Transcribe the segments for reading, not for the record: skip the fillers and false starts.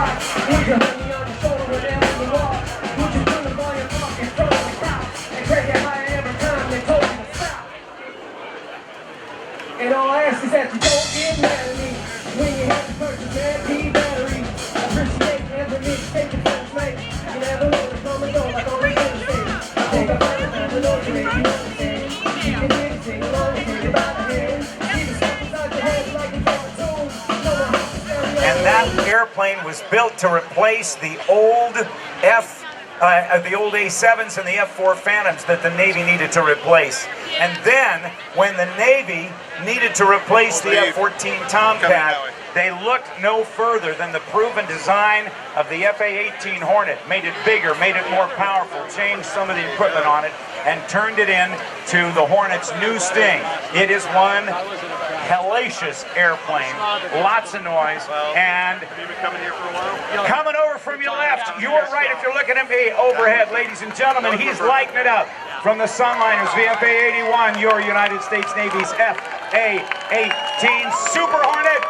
rock? Would you hold me on your shoulder whenever you walk? Would you do it while you're talking from the crowd? And crank it higher every time they told you to stop? And all I ask is that you don't get mad at me when you have to purchase an MP battery. Appreciate every mistake your friends make. You never know the come and go like all these things say. I think I found the note to make you understand. You can hear it sing along and take it by the hand. Keep it stuck inside your head like a cartoon. And that airplane was built to replace the old A-7s and the F-4 Phantoms that the Navy needed to replace. And then, when the Navy needed to replace the F-14 Tomcat, they looked no further than the proven design of the F-A-18 Hornet, made it bigger, made it more powerful, changed some of the equipment on it, and turned it into the Hornet's new Sting. It is one hellacious airplane, lots of noise, and coming over from your left, you are right if you're looking at me overhead, ladies and gentlemen, he's lighting it up. From the Sunliners, VFA-81, your United States Navy's F-A-18 Super Hornet.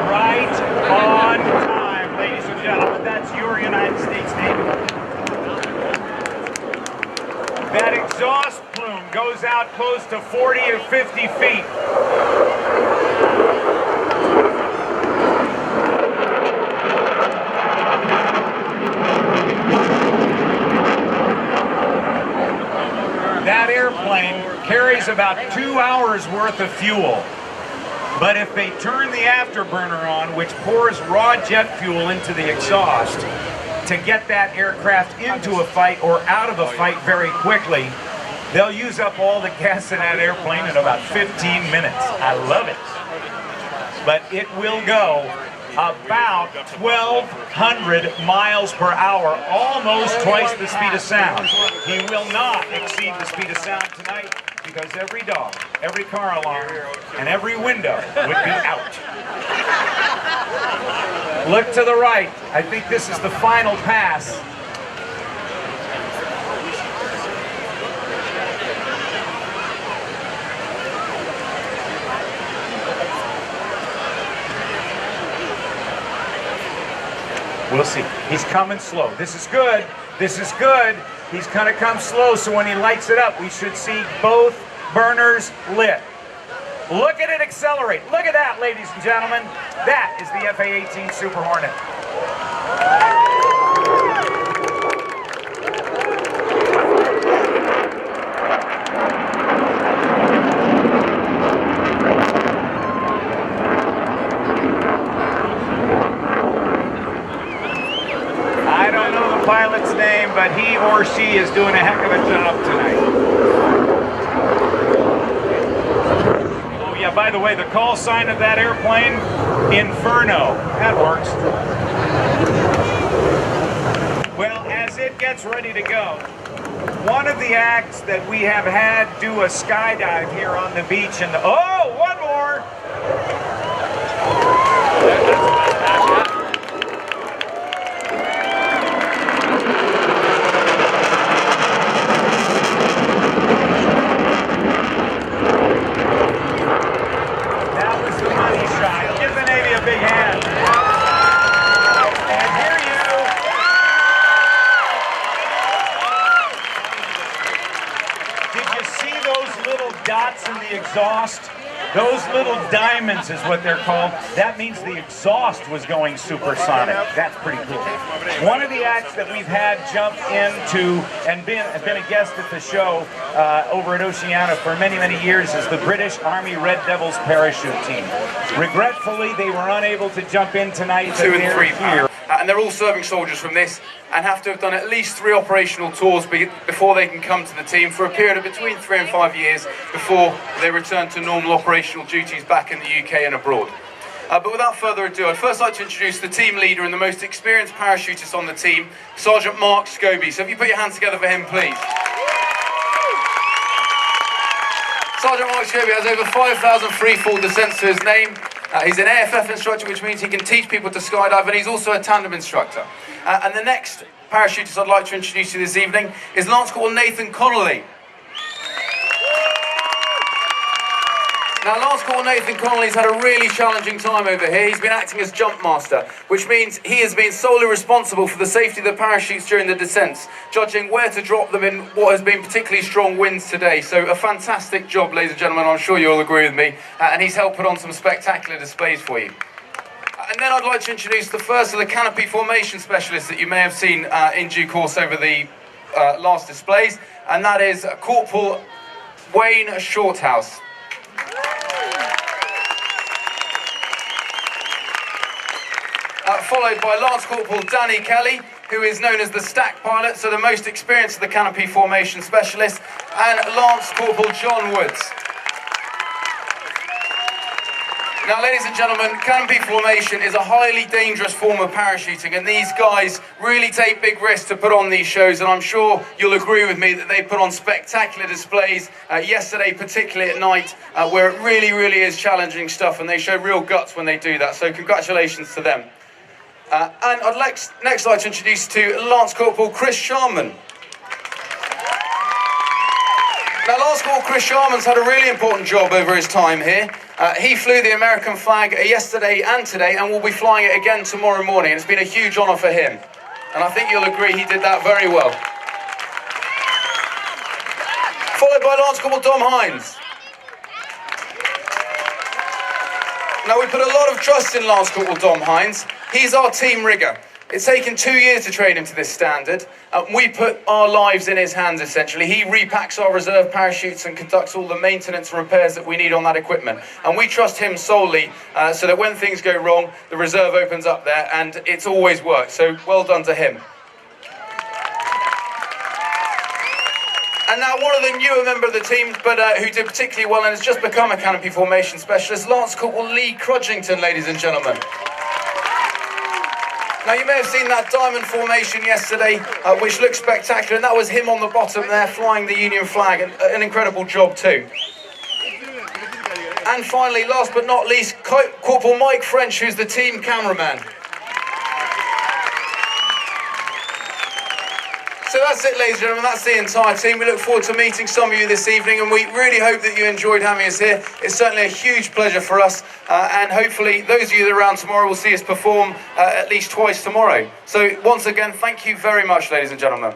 Right on time, ladies and gentlemen. That's your United States Navy. That exhaust plume goes out close to 40 or 50 feet. That airplane carries about 2 hours worth of fuel. But if they turn the afterburner on, which pours raw jet fuel into the exhaust, to get that aircraft into a fight or out of a fight very quickly, they'll use up all the gas in that airplane in about 15 minutes. I love it. But it will go about 1,200 miles per hour, almost twice the speed of sound. He will not exceed the speed of sound tonight because every dog, every car alarm, and every window would be out. Look to the right. I think this is the final pass. We'll see. He's coming slow. This is good. This is good. He's gonna come slow, so when he lights it up, we should see both burners lit. Look at it accelerate. Look at that, ladies and gentlemen. That is the F-A-18 Super Hornet. I don't know the pilot's name, but he or she is doing a heck of a job tonight. Yeah, by the way, the call sign of that airplane, Inferno. That works. Well, as it gets ready to go, one of the acts that we have had do a skydive here on the beach, and oh, one more! Dots in the exhaust, those little diamonds is what they're called. That means the exhaust was going supersonic. That's pretty cool. One of the acts that we've had jump into and been a guest at the show over at Oceana for many, many years is the British Army Red Devils parachute team. Regretfully, they were unable to jump in tonight. 2 and 3 here. And they're all serving soldiers from this and have to have done at least 3 operational tours before they can come to the team for a period of between 3 and 5 years before they return to normal operational duties back in the UK and abroad. But without further ado, I'd first like to introduce the team leader and the most experienced parachutist on the team, Sergeant Mark Scobie. So if you put your hands together for him, please. Sergeant Mark Scobie has over 5,000 free fall descents to his name, He's an AFF instructor, which means he can teach people to skydive, and he's also a tandem instructor. And the next parachutist I'd like to introduce you this evening is Lance Corporal Nathan Connolly. Now, Lance Corporal Nathan Connolly's had a really challenging time over here. He's been acting as jump master, which means he has been solely responsible for the safety of the parachutes during the descents, judging where to drop them in what has been particularly strong winds today. So a fantastic job, ladies and gentlemen, I'm sure you'll agree with me, and he's helped put on some spectacular displays for you. And then I'd like to introduce the first of the canopy formation specialists that you may have seen in due course over the last displays, and that is Corporal Wayne Shorthouse. Followed by Lance Corporal Danny Kelly, who is known as the stack pilot, so the most experienced of the canopy formation specialists, and Lance Corporal John Woods. Now, ladies and gentlemen, canopy formation is a highly dangerous form of parachuting, and these guys really take big risks to put on these shows, and I'm sure you'll agree with me that they put on spectacular displays yesterday, particularly at night, where it really is challenging stuff, and they show real guts when they do that, so congratulations to them. And I'd next like to introduce to Lance Corporal Chris Sharman. Now, Lance Corporal Chris Sharman's had a really important job over his time here. He flew the American flag yesterday and today, and will be flying it again tomorrow morning. It's been a huge honour for him, and I think you'll agree he did that very well. Followed by Lance Corporal Dom Hines. Now, we put a lot of trust in Lance Corporal Dom Hines. He's our team rigger. It's taken 2 years to train him to this standard. We put our lives in his hands, essentially. He repacks our reserve parachutes and conducts all the maintenance and repairs that we need on that equipment. And we trust him solely so that when things go wrong, the reserve opens up there, and it's always worked. So well done to him. And now one of the newer member of the team, but who did particularly well and has just become a canopy formation specialist, Lance Corporal Lee Crudgington, ladies and gentlemen. Now, you may have seen that diamond formation yesterday, which looked spectacular, and that was him on the bottom there, flying the Union flag, and an incredible job too. And finally, last but not least, Corporal Mike French, who's the team cameraman. So that's it, ladies and gentlemen, that's the entire team. We look forward to meeting some of you this evening, and we really hope that you enjoyed having us here. It's certainly a huge pleasure for us, and hopefully those of you that are around tomorrow will see us perform at least twice tomorrow. So once again, thank you very much, ladies and gentlemen.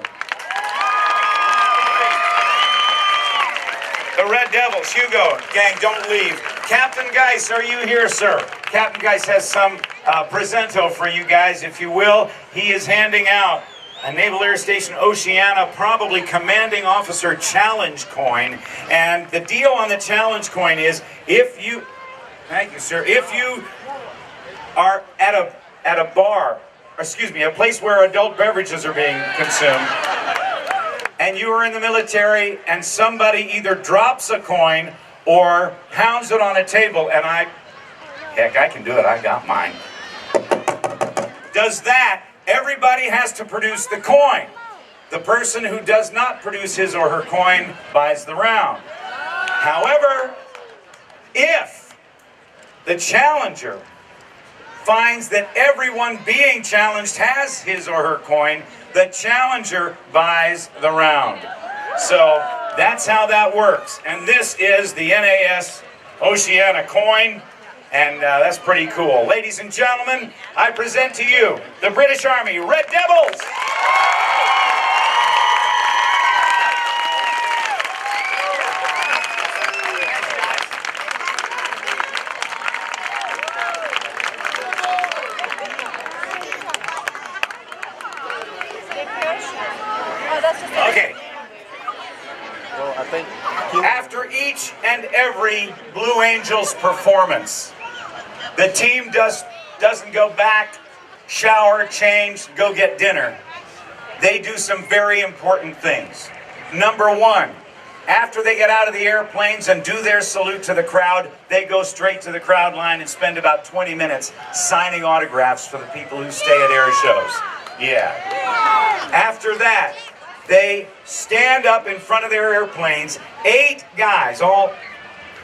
The Red Devils, Hugo, gang, don't leave. Captain Geis, are you here, sir? Captain Geis has some presento for you guys, if you will. He is handing out a Naval Air Station Oceana, probably commanding officer challenge coin. And the deal on the challenge coin is, if you, thank you, sir, if you are at a bar, excuse me, a place where adult beverages are being consumed, and you are in the military and somebody either drops a coin or pounds it on a table, and heck, I can do it, I got mine. Does that, everybody has to produce the coin. The person who does not produce his or her coin buys the round. However, if the challenger finds that everyone being challenged has his or her coin, the challenger buys the round. So that's how that works. And this is the NAS Oceana coin. And that's pretty cool. Ladies and gentlemen, I present to you the British Army Red Devils! Okay. After each and every Blue Angels performance, the team doesn't go back, shower, change, go get dinner. They do some very important things. Number one, after they get out of the airplanes and do their salute to the crowd, they go straight to the crowd line and spend about 20 minutes signing autographs for the people who stay at air shows. Yeah. After that, they stand up in front of their airplanes, 8 guys, all,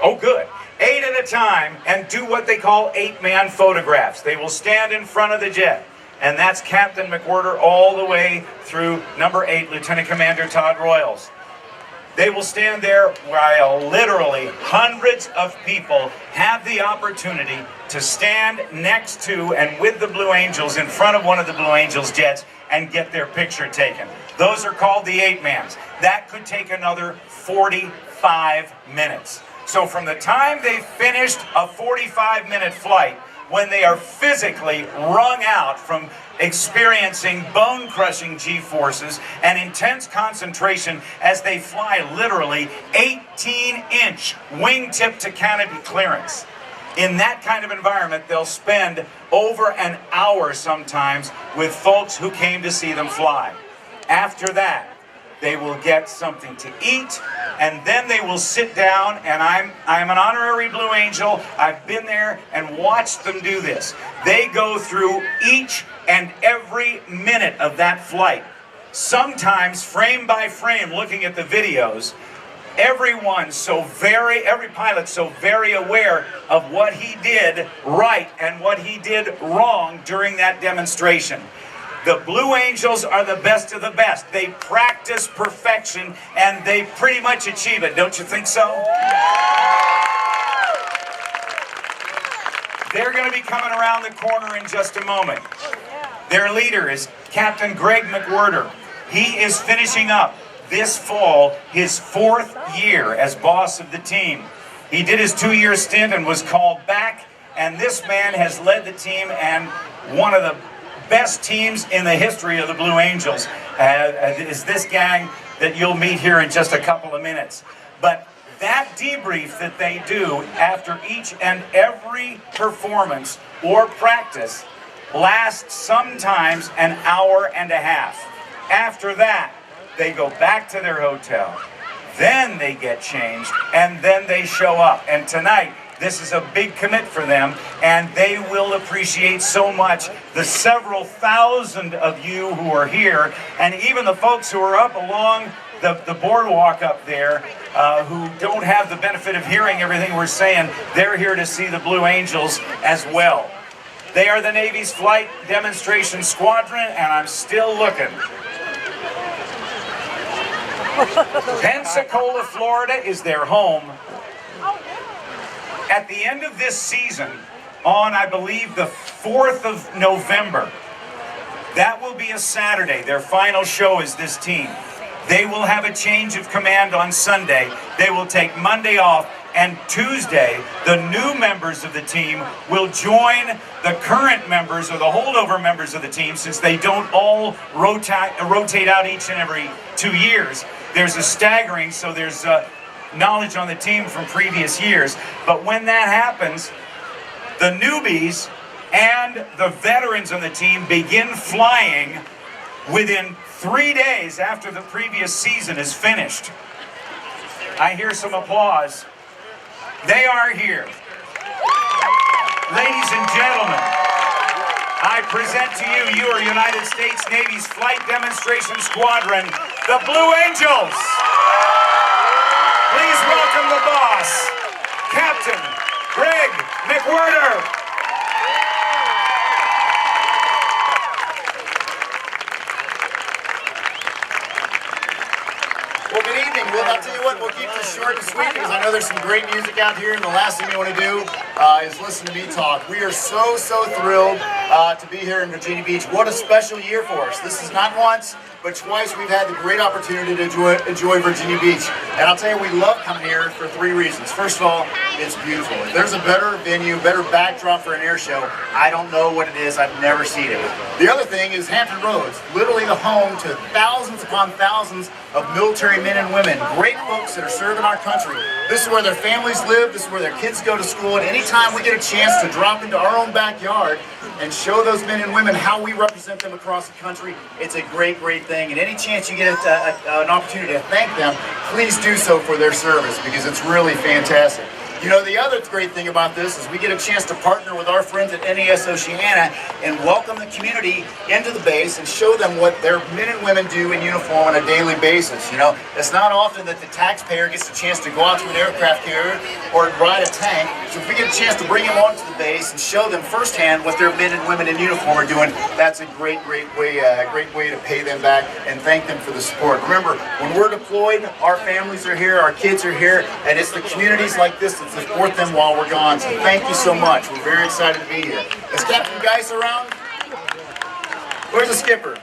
oh good, 8 at a time, and do what they call 8-man photographs. They will stand in front of the jet, and that's Captain McWhirter all the way through number 8, Lieutenant Commander Todd Royals. They will stand there while literally hundreds of people have the opportunity to stand next to and with the Blue Angels in front of one of the Blue Angels jets and get their picture taken. Those are called the 8-mans. That could take another 45 minutes. So from the time they finished a 45-minute flight, when they are physically wrung out from experiencing bone-crushing G-forces and intense concentration as they fly literally 18-inch wingtip to canopy clearance. In that kind of environment, they'll spend over an hour sometimes with folks who came to see them fly. After that, they will get something to eat, and then they will sit down, and I'm an honorary Blue Angel. I've been there and watched them do this. They go through each and every minute of that flight, sometimes frame by frame, looking at the videos. Every pilot so very aware of what he did right and what he did wrong during that demonstration. The Blue Angels are the best of the best. They practice perfection, and they pretty much achieve it. Don't you think so? They're going to be coming around the corner in just a moment. Their leader is Captain Greg McWhirter. He is finishing up this fall his 4th year as boss of the team. He did his 2-year stint and was called back, and this man has led the team, and one of the best teams in the history of the Blue Angels is this gang that you'll meet here in just a couple of minutes. But that debrief that they do after each and every performance or practice lasts sometimes an hour and a half. After that, they go back to their hotel, then they get changed, and then they show up. And tonight, this is a big commit for them, and they will appreciate so much the several thousand of you who are here, and even the folks who are up along the boardwalk up there who don't have the benefit of hearing everything we're saying. They're here to see the Blue Angels as well. They are the Navy's Flight Demonstration Squadron, and I'm still looking. Pensacola, Florida is their home. At the end of this season, on I believe the 4th of November, that will be a Saturday. Their final show is this team. They will have a change of command on Sunday. They will take Monday off, and Tuesday, the new members of the team will join the current members or the holdover members of the team, since they don't all rotate out each and every 2 years. There's a staggering, so there's knowledge on the team from previous years. But when that happens, the newbies and the veterans on the team begin flying within 3 days after the previous season is finished. I hear some applause. They are here. Ladies and gentlemen, I present to you your United States Navy's Flight Demonstration Squadron, the Blue Angels. Please welcome the boss, Captain Greg McWhirter. Well, good evening. Well, I'll tell you what, we'll keep this short and sweet because I know there's some great music out here, and the last thing we want to do is listen to me talk. We are so thrilled to be here in Virginia Beach. What a special year for us. This is not once, but twice we've had the great opportunity to enjoy Virginia Beach. And I'll tell you, we love coming here for 3 reasons. First of all, it's beautiful. If there's a better venue, better backdrop for an air show, I don't know what it is. I've never seen it. The other thing is Hampton Roads, literally the home to thousands upon thousands of military men and women, great folks that are serving our country. This is where their families live, this is where their kids go to school, and anytime we get a chance to drop into our own backyard and show those men and women how we represent them across the country, it's a great thing. And any chance you get an opportunity to thank them, please do so for their service, because it's really fantastic. You know, the other great thing about this is we get a chance to partner with our friends at NAS Oceana and welcome the community into the base and show them what their men and women do in uniform on a daily basis. You know, it's not often that the taxpayer gets a chance to go out to an aircraft carrier or ride a tank. So if we get a chance to bring them onto the base and show them firsthand what their men and women in uniform are doing, that's a great way to pay them back and thank them for the support. Remember, when we're deployed, our families are here, our kids are here, and it's the communities like this that support them while we're gone. So thank you so much. We're very excited to be here. Is Captain Geis around? Where's the skipper?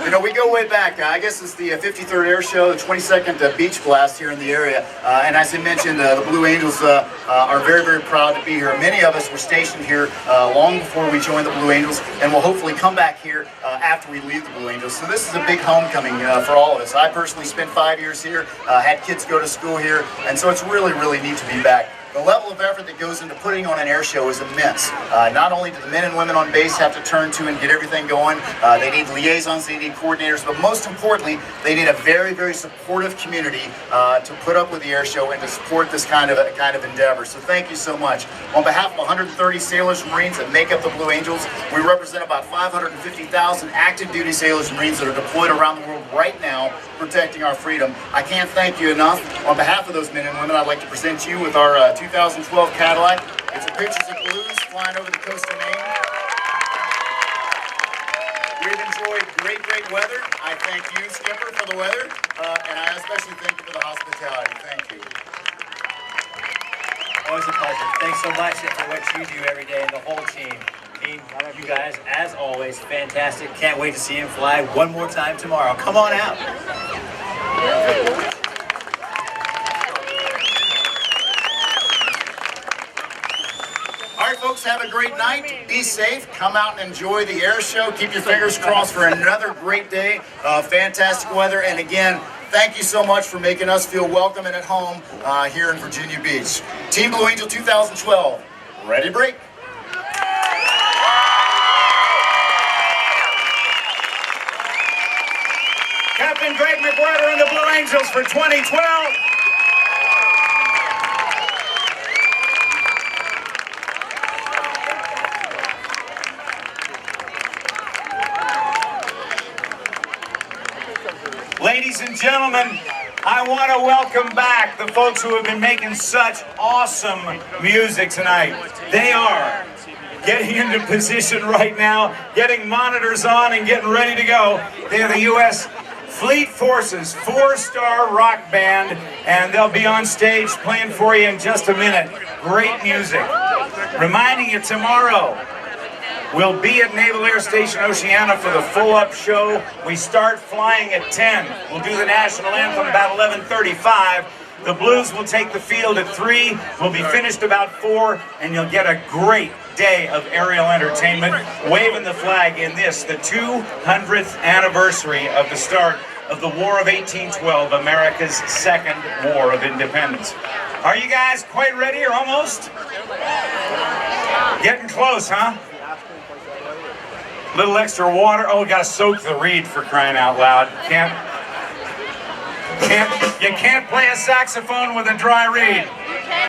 You know, we go way back. I guess it's the 53rd Air Show, the 22nd Beach Blast here in the area. And as I mentioned, the Blue Angels are very, very proud to be here. Many of us were stationed here long before we joined the Blue Angels, and will hopefully come back here after we leave the Blue Angels. So this is a big homecoming for all of us. I personally spent 5 years here, had kids go to school here, and so it's really, really neat to be back. The level of effort that goes into putting on an air show is immense. Not only do the men and women on base have to turn to and get everything going, they need liaisons, they need coordinators, but most importantly, they need a very, very supportive community to put up with the air show and to support this kind of endeavor. So thank you so much. On behalf of 130 sailors and Marines that make up the Blue Angels, we represent about 550,000 active duty sailors and Marines that are deployed around the world right now protecting our freedom. I can't thank you enough. On behalf of those men and women, I'd like to present you with our 2012 Cadillac. It's a Pictures of Blues flying over the coast of Maine. We've enjoyed great, great weather. I thank you, Skipper, for the weather, and I especially thank you for the hospitality. Thank you. Always a pleasure. Thanks so much for what you do every day, and the whole team. You guys, as always, fantastic. Can't wait to see him fly one more time tomorrow. Come on out. All right, folks, have a great night. Be safe. Come out and enjoy the air show. Keep your fingers crossed for another great day. Fantastic weather. And again, thank you so much for making us feel welcome and at home here in Virginia Beach. Team Blue Angel 2012, ready to break. Captain Greg McWhirter and the Blue Angels for 2012. Ladies and gentlemen, I want to welcome back the folks who have been making such awesome music tonight. They are getting into position right now, getting monitors on and getting ready to go. They are the U.S. Fleet Forces 4-star rock band, and they'll be on stage playing for you in just a minute. Great music. Reminding you, tomorrow we'll be at Naval Air Station Oceana for the full-up show. We start flying at 10. We'll do the national anthem about 11:35. The Blues will take the field at 3. We'll be finished about 4, and you'll get a great day of aerial entertainment, waving the flag in this, the 200th anniversary of the start of the War of 1812, America's second war of independence. Are you guys quite ready or almost? Getting close, huh? Little extra water. Oh, we gotta soak the reed, for crying out loud. You can't play a saxophone with a dry reed.